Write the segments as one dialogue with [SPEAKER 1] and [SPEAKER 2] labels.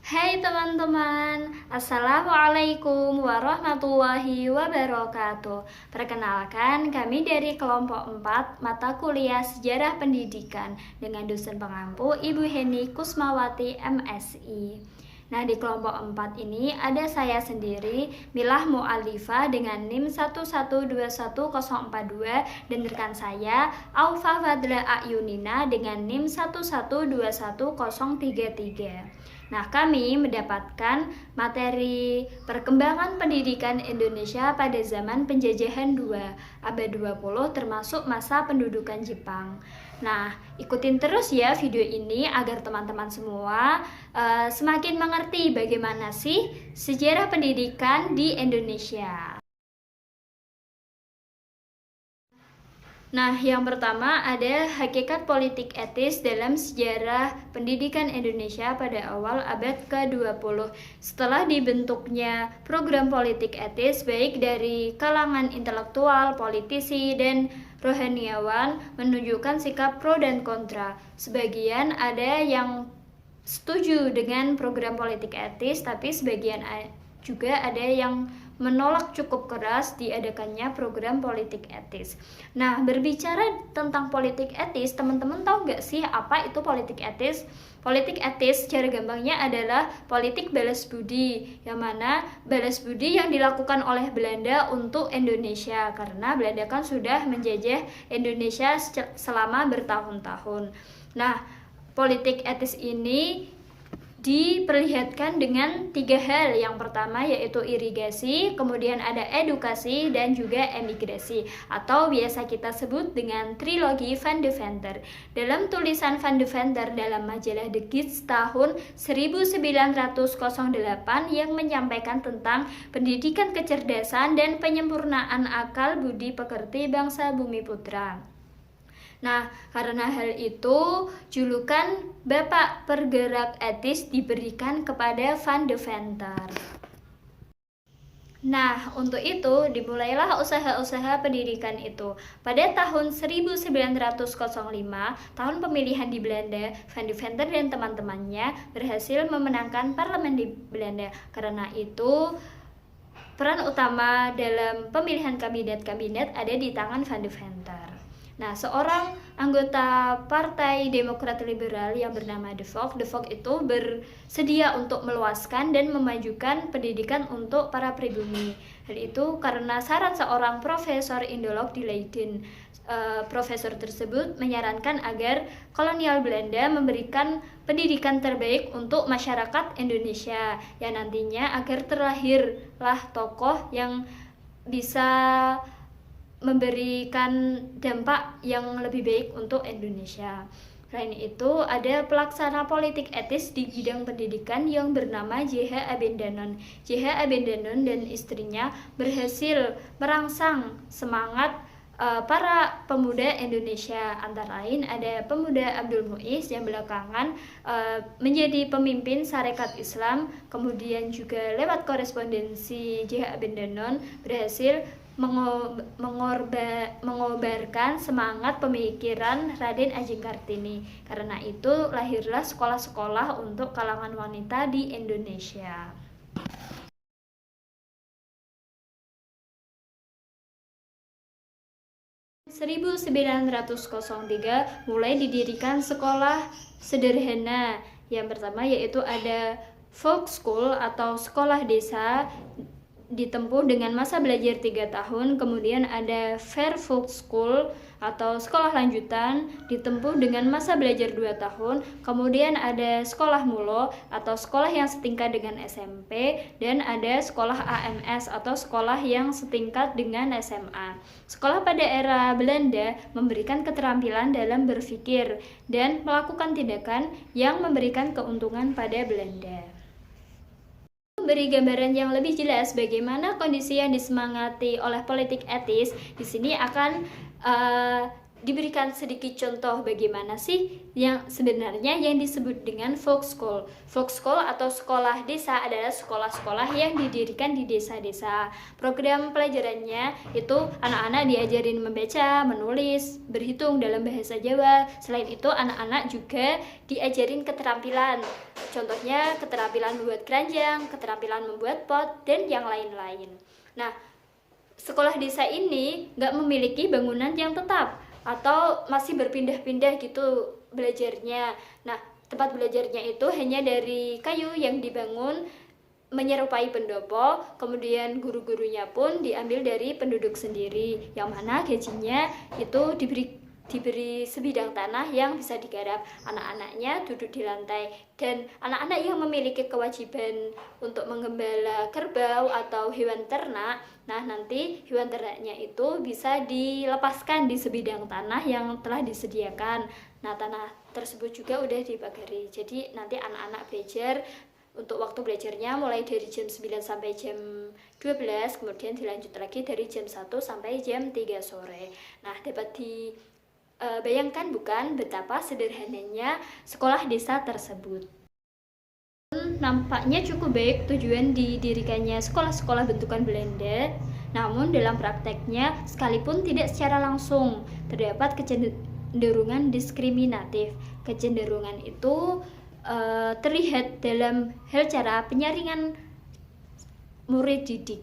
[SPEAKER 1] Hai teman-teman, Assalamualaikum warahmatullahi wabarakatuh. Perkenalkan, kami dari kelompok 4 mata kuliah Sejarah Pendidikan dengan dosen pengampu Ibu Heni Kusmawati MSI. Nah, di kelompok 4 ini ada saya sendiri, Milah Mu'alifah dengan NIM 1121042 dan rekan saya, Aufa Fadla Ayunina dengan NIM 1121033. Nah, kami mendapatkan materi perkembangan pendidikan Indonesia pada zaman penjajahan 2, abad 20 termasuk masa pendudukan Jepang. Nah, ikutin terus ya video ini agar teman-teman semua semakin mengerti bagaimana sih sejarah pendidikan di Indonesia. Nah, yang pertama ada hakikat politik etis dalam sejarah pendidikan Indonesia pada awal abad ke-20. Setelah dibentuknya program politik etis baik dari kalangan intelektual, politisi, dan rohaniawan menunjukkan sikap pro dan kontra. Sebagian ada yang setuju dengan program politik etis, tapi sebagian juga ada yang menolak cukup keras diadakannya program politik etis. Nah, berbicara tentang politik etis, teman-teman tahu nggak sih apa itu politik etis? Politik etis secara gampangnya adalah politik balas budi, yang mana balas budi yang dilakukan oleh Belanda untuk Indonesia, karena Belanda kan sudah menjajah Indonesia selama bertahun-tahun. Nah, politik etis ini diperlihatkan dengan 3 hal. Yang pertama yaitu irigasi, kemudian ada edukasi, dan juga emigrasi, atau biasa kita sebut dengan trilogi Van de Venter. Dalam tulisan Van de Venter dalam majalah The Gids tahun 1908 yang menyampaikan tentang pendidikan kecerdasan dan penyempurnaan akal budi pekerti bangsa Bumi Putra. Nah, karena hal itu, julukan Bapak Pergerak Etis diberikan kepada Van de Venter. Nah, untuk itu dimulailah usaha-usaha pendidikan itu. Pada tahun 1905, tahun pemilihan di Belanda, Van de Venter dan teman-temannya berhasil memenangkan parlemen di Belanda. Karena itu, peran utama dalam pemilihan kabinet-kabinet ada di tangan Van de Venter. Nah, seorang anggota Partai Demokrat Liberal yang bernama De Valk itu bersedia untuk meluaskan dan memajukan pendidikan untuk para pribumi. Hal itu karena saran seorang profesor Indolog di Leiden. Profesor tersebut menyarankan agar kolonial Belanda memberikan pendidikan terbaik untuk masyarakat Indonesia, yang nantinya agar terlahirlah tokoh yang bisa memberikan dampak yang lebih baik untuk Indonesia. Selain itu, ada pelaksana politik etis di bidang pendidikan yang bernama J.H. Abendanon. J.H. Abendanon dan istrinya berhasil merangsang semangat para pemuda Indonesia. Antara lain ada pemuda Abdul Muiz yang belakangan menjadi pemimpin Sarekat Islam, kemudian juga lewat korespondensi J.H. Abendanon berhasil mengobarkan semangat pemikiran Raden Ajeng Kartini. Karena itu lahirlah sekolah-sekolah untuk kalangan wanita di Indonesia. Tahun 1903 mulai didirikan sekolah sederhana. Yang pertama yaitu ada folk school atau sekolah desa, ditempuh dengan masa belajar 3 tahun. Kemudian ada Fair Folk School atau sekolah lanjutan, ditempuh dengan masa belajar 2 tahun. Kemudian ada sekolah mulo atau sekolah yang setingkat dengan SMP, dan ada sekolah AMS atau sekolah yang setingkat dengan SMA. Sekolah pada era Belanda memberikan keterampilan dalam berpikir dan melakukan tindakan yang memberikan keuntungan pada Belanda. Beri gambaran yang lebih jelas bagaimana kondisi yang disemangati oleh politik etis, di sini akan diberikan sedikit contoh bagaimana sih yang sebenarnya yang disebut dengan folk school. Folk school atau sekolah desa adalah sekolah-sekolah yang didirikan di desa-desa. Program pelajarannya itu anak-anak diajarin membaca, menulis, berhitung dalam bahasa Jawa. Selain itu anak-anak juga diajarin keterampilan. Contohnya keterampilan membuat keranjang, keterampilan membuat pot, dan yang lain-lain. Nah, sekolah desa ini nggak memiliki bangunan yang tetap atau masih berpindah-pindah gitu belajarnya. Nah, tempat belajarnya itu hanya dari kayu yang dibangun menyerupai pendopo, kemudian guru-gurunya pun diambil dari penduduk sendiri, yang mana gajinya itu diberi sebidang tanah yang bisa digarap. Anak-anaknya duduk di lantai, dan anak-anak yang memiliki kewajiban untuk menggembala kerbau atau hewan ternak, nah nanti hewan ternaknya itu bisa dilepaskan di sebidang tanah yang telah disediakan. Nah, tanah tersebut juga udah dibagari, jadi nanti anak-anak belajar. Untuk waktu belajarnya mulai dari jam 9 sampai jam 12, kemudian dilanjut lagi dari jam 1 sampai jam 3 sore. Nah, dapat bayangkan bukan betapa sederhananya sekolah desa tersebut. Nampaknya cukup baik tujuan didirikannya sekolah-sekolah bentukan Belanda, namun dalam prakteknya sekalipun tidak secara langsung terdapat kecenderungan diskriminatif. Kecenderungan itu terlihat dalam hal cara penyaringan murid didik.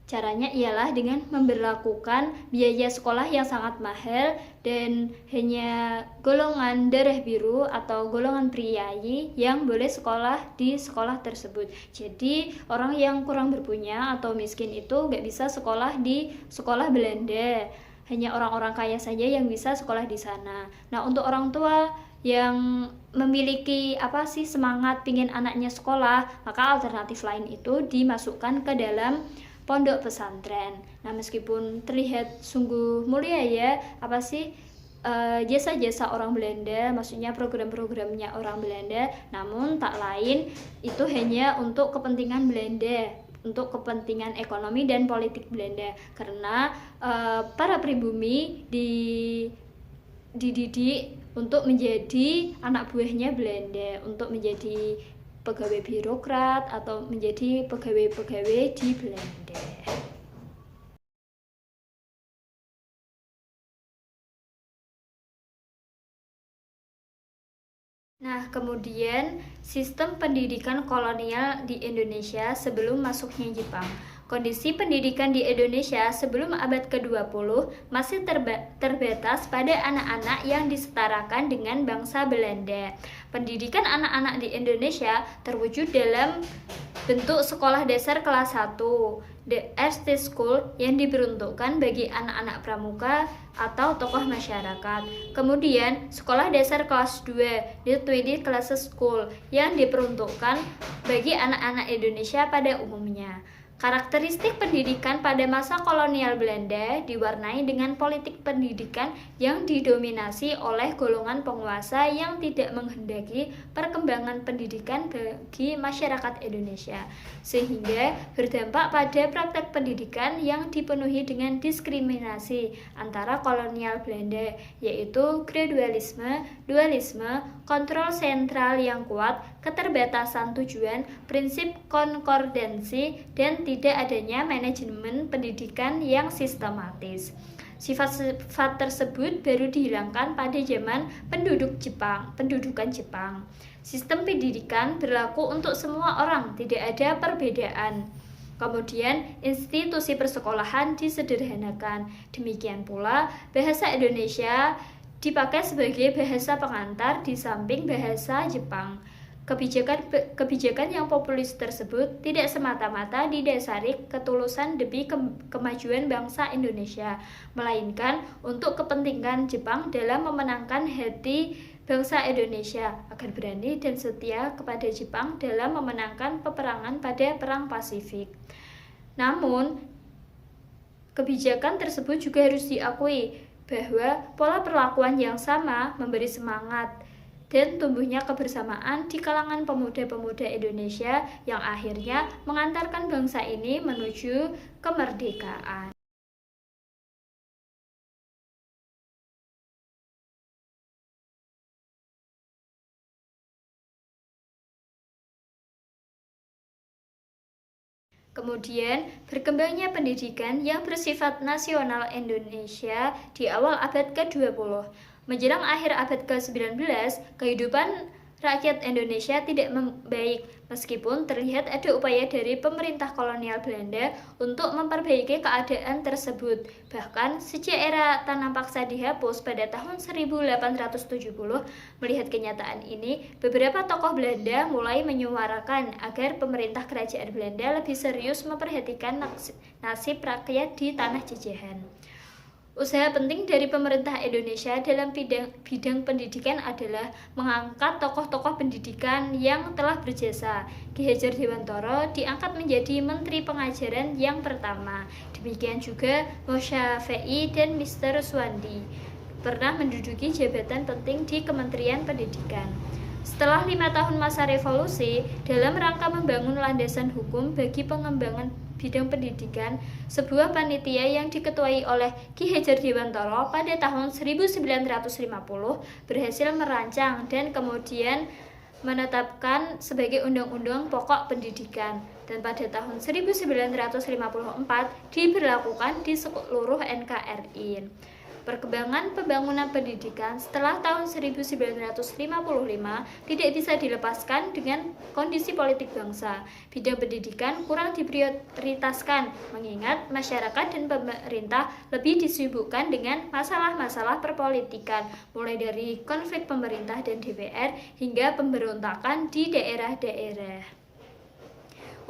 [SPEAKER 1] Caranya ialah dengan memberlakukan biaya sekolah yang sangat mahal dan hanya golongan darah biru atau golongan priayi yang boleh sekolah di sekolah tersebut. Jadi orang yang kurang berpunya atau miskin itu nggak bisa sekolah di sekolah Belanda. Hanya orang-orang kaya saja yang bisa sekolah di sana. Nah, untuk orang tua yang memiliki semangat pingin anaknya sekolah, maka alternatif lain itu dimasukkan ke dalam pondok pesantren. Nah, meskipun terlihat sungguh mulia ya, jasa-jasa orang Belanda, maksudnya program-programnya orang Belanda, namun tak lain itu hanya untuk kepentingan Belanda, untuk kepentingan ekonomi dan politik Belanda, karena para pribumi dididik untuk menjadi anak buahnya Belanda, untuk menjadi pegawai birokrat atau menjadi pegawai-pegawai di Belanda. Nah, kemudian sistem pendidikan kolonial di Indonesia sebelum masuknya Jepang. Kondisi pendidikan di Indonesia sebelum abad ke-20 masih terbatas pada anak-anak yang disetarakan dengan bangsa Belanda. Pendidikan anak-anak di Indonesia terwujud dalam bentuk sekolah dasar kelas 1, the SD School, yang diperuntukkan bagi anak-anak pramuka atau tokoh masyarakat. Kemudian sekolah dasar kelas 2, the 20 Classes School, yang diperuntukkan bagi anak-anak Indonesia pada umumnya. Karakteristik pendidikan pada masa kolonial Belanda diwarnai dengan politik pendidikan yang didominasi oleh golongan penguasa yang tidak menghendaki perkembangan pendidikan bagi masyarakat Indonesia, sehingga berdampak pada praktek pendidikan yang dipenuhi dengan diskriminasi antara kolonial Belanda, yaitu gradualisme, dualisme, kontrol sentral yang kuat, keterbatasan tujuan, prinsip konkordansi, dan tidak adanya manajemen pendidikan yang sistematis. Sifat-sifat tersebut baru dihilangkan pada zaman pendudukan Jepang. Sistem pendidikan berlaku untuk semua orang, tidak ada perbedaan. Kemudian, institusi persekolahan disederhanakan. Demikian pula, bahasa Indonesia dipakai sebagai bahasa pengantar di samping bahasa Jepang. Kebijakan yang populis tersebut tidak semata-mata didasari ketulusan demi kemajuan bangsa Indonesia, melainkan untuk kepentingan Jepang dalam memenangkan hati bangsa Indonesia agar berani dan setia kepada Jepang dalam memenangkan peperangan pada Perang Pasifik. Namun, kebijakan tersebut juga harus diakui bahwa pola perlakuan yang sama memberi semangat dan tumbuhnya kebersamaan di kalangan pemuda-pemuda Indonesia yang akhirnya mengantarkan bangsa ini menuju kemerdekaan. Kemudian, berkembangnya pendidikan yang bersifat nasional Indonesia di awal abad ke-20. Menjelang akhir abad ke-19, kehidupan rakyat Indonesia tidak membaik, meskipun terlihat ada upaya dari pemerintah kolonial Belanda untuk memperbaiki keadaan tersebut. Bahkan, sejak era tanam paksa dihapus pada tahun 1870, melihat kenyataan ini, beberapa tokoh Belanda mulai menyuarakan agar pemerintah kerajaan Belanda lebih serius memperhatikan nasib rakyat di tanah jajahan. Usaha penting dari pemerintah Indonesia dalam bidang pendidikan adalah mengangkat tokoh-tokoh pendidikan yang telah berjasa. Ki Hajar Dewantara diangkat menjadi Menteri Pengajaran yang pertama. Demikian juga Mosyafi'i dan Mr. Suwandi pernah menduduki jabatan penting di Kementerian Pendidikan. Setelah 5 tahun masa revolusi, dalam rangka membangun landasan hukum bagi pengembangan bidang pendidikan, sebuah panitia yang diketuai oleh Ki Hajar Dewantara pada tahun 1950 berhasil merancang dan kemudian menetapkan sebagai Undang-Undang Pokok Pendidikan, dan pada tahun 1954 diberlakukan di seluruh NKRI. Perkembangan pembangunan pendidikan setelah tahun 1955 tidak bisa dilepaskan dengan kondisi politik bangsa. Bidang pendidikan kurang diprioritaskan, mengingat masyarakat dan pemerintah lebih disibukkan dengan masalah-masalah perpolitikan, mulai dari konflik pemerintah dan DPR hingga pemberontakan di daerah-daerah.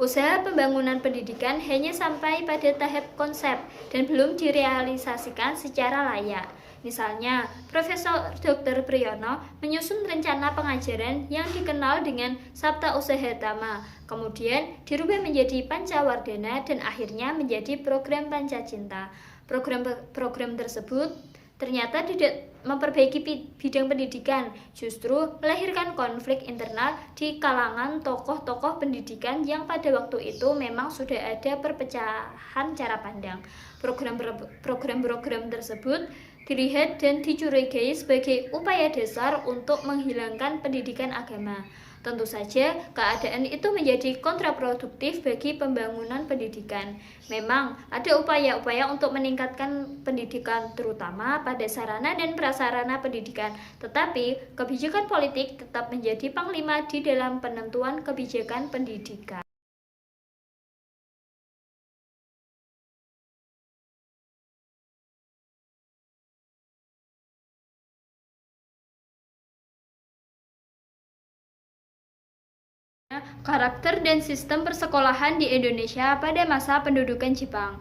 [SPEAKER 1] Usaha pembangunan pendidikan hanya sampai pada tahap konsep dan belum direalisasikan secara layak. Misalnya, Profesor Dr. Priyono menyusun rencana pengajaran yang dikenal dengan Sabta Usaha Tama, kemudian dirubah menjadi Pancawardhana dan akhirnya menjadi program Pancacinta. Program tersebut ternyata tidak memperbaiki bidang pendidikan, justru melahirkan konflik internal di kalangan tokoh-tokoh pendidikan yang pada waktu itu memang sudah ada perpecahan cara pandang. Program-program tersebut dilihat dan dicurigai sebagai upaya dasar untuk menghilangkan pendidikan agama. Tentu saja, keadaan itu menjadi kontraproduktif bagi pembangunan pendidikan. Memang ada upaya-upaya untuk meningkatkan pendidikan, terutama pada sarana dan prasarana pendidikan, tetapi kebijakan politik tetap menjadi panglima di dalam penentuan kebijakan pendidikan. Karakter dan sistem persekolahan di Indonesia pada masa pendudukan Jepang.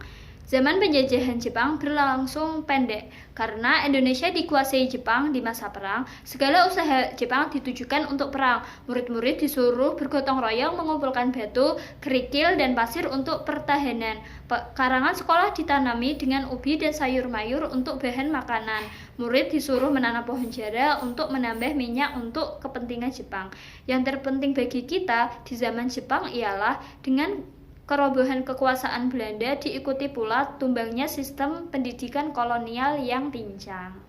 [SPEAKER 1] Zaman penjajahan Jepang berlangsung pendek. Karena Indonesia dikuasai Jepang di masa perang, segala usaha Jepang ditujukan untuk perang. Murid-murid disuruh bergotong royong mengumpulkan batu, kerikil, dan pasir untuk pertahanan. Karangan sekolah ditanami dengan ubi dan sayur mayur untuk bahan makanan. Murid disuruh menanam pohon jara untuk menambah minyak untuk kepentingan Jepang. Yang terpenting bagi kita di zaman Jepang ialah dengan kerobohan kekuasaan Belanda diikuti pula tumbangnya sistem pendidikan kolonial yang pincang.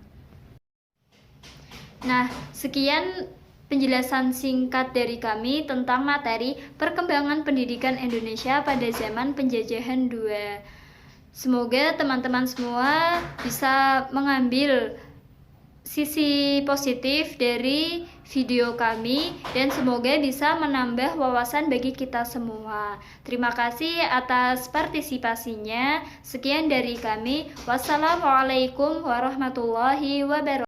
[SPEAKER 1] Nah, sekian penjelasan singkat dari kami tentang materi perkembangan pendidikan Indonesia pada zaman penjajahan 2. Semoga teman-teman semua bisa mengambil sisi positif dari video kami dan semoga bisa menambah wawasan bagi kita semua. Terima kasih atas partisipasinya. Sekian dari kami. Wassalamualaikum warahmatullahi wabarakatuh.